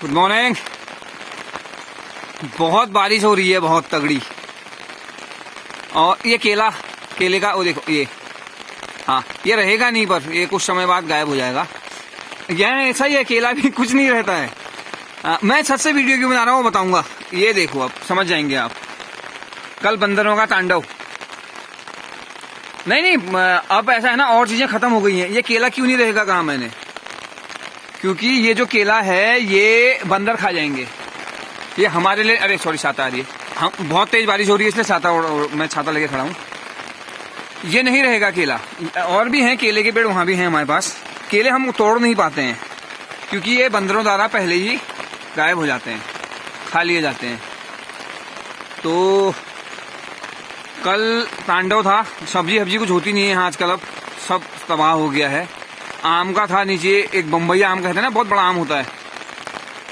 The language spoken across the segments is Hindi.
Good morning. बहुत बारिश हो रही है, बहुत तगड़ी। और ये केले का वो देखो, ये हाँ, ये रहेगा नहीं, पर ये कुछ समय बाद गायब हो जाएगा। यह ऐसा ही है, केला भी कुछ नहीं रहता है। मैं छत से वीडियो क्यों बना रहा हूँ बताऊंगा। ये देखो, अब समझ जाएंगे आप। कल बंदरों का तांडव। नहीं, अब ऐसा है ना, और चीजें खत्म हो गई हैं। ये केला क्यों नहीं रहेगा कहा मैंने, क्योंकि ये जो केला है ये बंदर खा जाएंगे। ये हमारे लिए, अरे सॉरी, छाता आ रही है। हम बहुत तेज बारिश हो रही है, इसलिए छाता मैं छाता लेके खड़ा हूँ। ये नहीं रहेगा केला। और भी हैं केले के पेड़, वहां भी हैं हमारे पास। केले हम तोड़ नहीं पाते हैं क्योंकि ये बंदरों द्वारा पहले ही गायब हो जाते हैं, खा लिए जाते हैं। तो कल तांडव था। सब्जी कुछ होती नहीं है आजकल, अब सब तबाह हो गया है। आम का था नीचे, एक बम्बई आम कहते हैं ना, बहुत बड़ा आम होता है,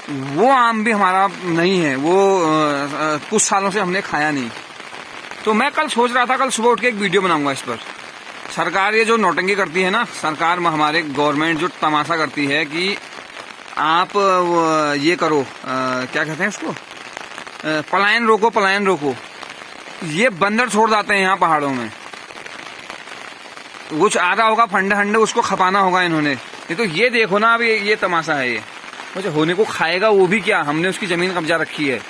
वो आम भी हमारा नहीं है। वो कुछ सालों से हमने खाया नहीं। तो मैं कल सोच रहा था, कल सुबह उठ के एक वीडियो बनाऊंगा इस पर। सरकार ये जो नौटंकी करती है ना, सरकार में हमारे गवर्नमेंट जो तमाशा करती है कि आप ये करो, क्या कहते हैं उसको, पलायन रोको। ये बंदर छोड़ जाते हैं यहाँ पहाड़ों में। कुछ आ रहा होगा फंडे, उसको खपाना होगा इन्होंने। ये तो ये देखो ना, अब ये तमाशा है। ये कुछ होने को खाएगा, वो भी क्या, हमने उसकी जमीन कब्जा रखी है,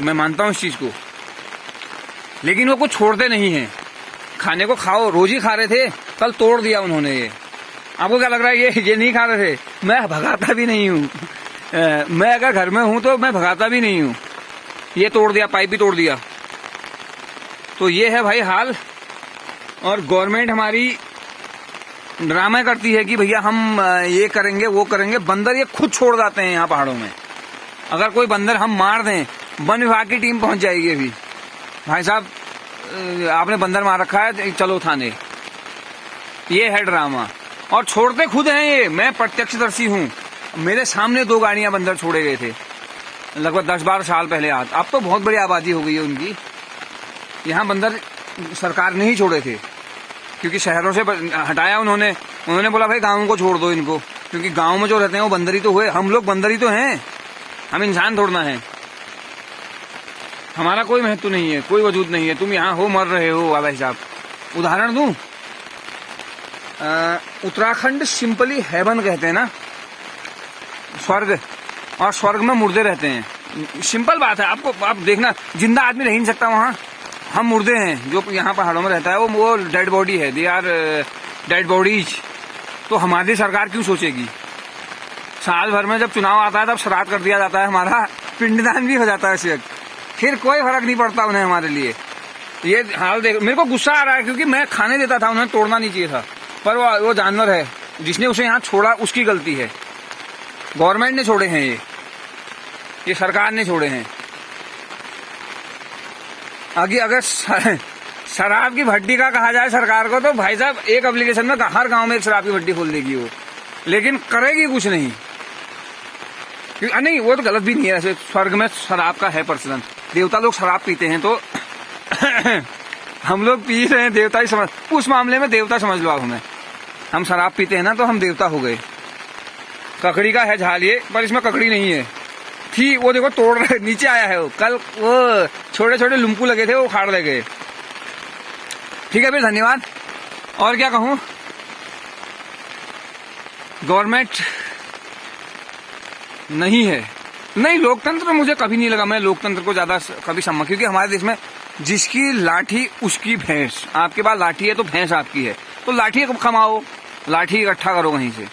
मैं मानता हूँ इस चीज को, लेकिन वो कुछ छोड़ते नहीं है। खाने को खाओ, रोज ही खा रहे थे, कल तोड़ दिया उन्होंने। ये आपको क्या लग रहा है ये नहीं खा रहे थे? मैं भगाता भी नहीं हूँ। मैं अगर घर में हूं तो मैं भगाता भी नहीं हूँ। ये तोड़ दिया, पाइप भी तोड़ दिया। तो ये है भाई हाल। और गवर्नमेंट हमारी ड्रामा करती है कि भैया हम ये करेंगे वो करेंगे। बंदर ये खुद छोड़ जाते हैं यहाँ पहाड़ों में। अगर कोई बंदर हम मार दें, वन विभाग की टीम पहुंच जाएगी। अभी भाई साहब आपने बंदर मार रखा है, चलो थाने। ये है ड्रामा। और छोड़ते खुद हैं ये, मैं प्रत्यक्षदर्शी हूँ। मेरे सामने 2 गाड़ियां बंदर छोड़े गए थे लगभग 10-12 साल पहले। अब तो बहुत बड़ी आबादी हो गई है उनकी। यहाँ बंदर सरकार ने ही छोड़े थे, क्योंकि शहरों से हटाया उन्होंने बोला भाई गाँव को छोड़ दो इनको, क्योंकि गाँव में जो रहते हैं वो बंदर ही तो हुए। हम लोग बंदर ही तो हैं, हम इंसान थोड़ना है। हमारा कोई महत्व नहीं है, कोई वजूद नहीं है। तुम यहाँ हो, मर रहे हो। भाई साहब उदाहरण दूं, उत्तराखंड सिंपली हेवन कहते हैं ना, स्वर्ग। और स्वर्ग में मुर्दे रहते हैं। सिंपल बात है, आपको आप देखना, जिंदा आदमी रह नहीं सकता वहाँ। हम मुर्दे हैं। जो यहाँ पहाड़ों में रहता है वो डेड बॉडी है, दे आर डेड बॉडीज। तो हमारी सरकार क्यों सोचेगी? साल भर में जब चुनाव आता है तब श्राद्ध कर दिया जाता है, हमारा पिंडदान भी हो जाता है इस वक्त। फिर कोई फर्क नहीं पड़ता उन्हें हमारे लिए। ये हाल देख, मेरे को गुस्सा आ रहा है क्योंकि मैं खाने देता था, उन्हें तोड़ना नहीं चाहिए था। पर वो जानवर है, जिसने उसे यहाँ छोड़ा उसकी गलती है। गवर्नमेंट ने छोड़े हैं ये सरकार ने छोड़े हैं। आगे अगर शराब की भट्टी का कहा जाए सरकार को, तो भाई साहब एक एप्लीकेशन में हर गांव में एक शराब की भट्टी खोल देगी वो, लेकिन करेगी कुछ नहीं। नहीं, वो तो गलत भी नहीं है ऐसे। स्वर्ग में शराब का है प्रचलन, देवता लोग शराब पीते हैं, तो हम लोग पी रहे हैं, देवता ही समझ, उस मामले में देवता समझ लो आप हमें। हम शराब पीते हैं ना, तो हम देवता हो गए। ककड़ी का है झाल ये, पर इसमें ककड़ी नहीं है। थी वो देखो, तोड़ रहे, नीचे आया है वो। कल वो छोटे छोटे लुम्पू लगे थे, वो उखाड़ ले गए। ठीक है फिर, धन्यवाद। और क्या कहूं, गवर्नमेंट नहीं है। नहीं, लोकतंत्र मुझे कभी नहीं लगा। मैं लोकतंत्र को ज्यादा कभी सम्मान, क्योंकि हमारे देश में जिसकी लाठी उसकी भैंस। आपके पास लाठी है तो भैंस आपकी है, तो लाठी कमाओ, लाठी इकट्ठा करो कहीं से।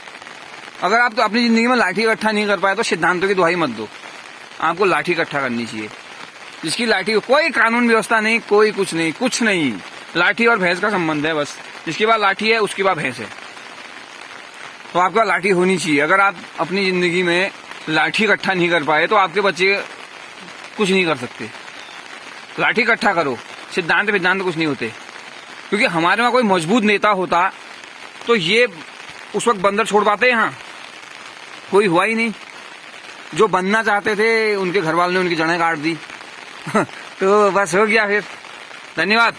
अगर आप तो अपनी जिंदगी में लाठी इकट्ठा नहीं कर पाए तो सिद्धांतों की दुहाई मत दो, आपको लाठी इकट्ठा करनी चाहिए। जिसकी लाठी, कोई कानून व्यवस्था नहीं, कोई कुछ नहीं। लाठी और भैंस का संबंध है बस। जिसके पास लाठी है उसके पास भैंस है, तो आपका लाठी होनी चाहिए। अगर आप अपनी जिंदगी में लाठी इकट्ठा नहीं कर पाए तो आपके बच्चे कुछ नहीं कर सकते। लाठी इकट्ठा करो, सिद्धांत कुछ नहीं होते। क्योंकि हमारे वहां कोई मजबूत नेता होता तो ये उस वक्त बंदर छोड़ पाते यहाँ, कोई हुआ ही नहीं। जो बनना चाहते थे उनके घर वालों ने उनकी जड़ें काट दी। तो बस हो गया फिर। धन्यवाद।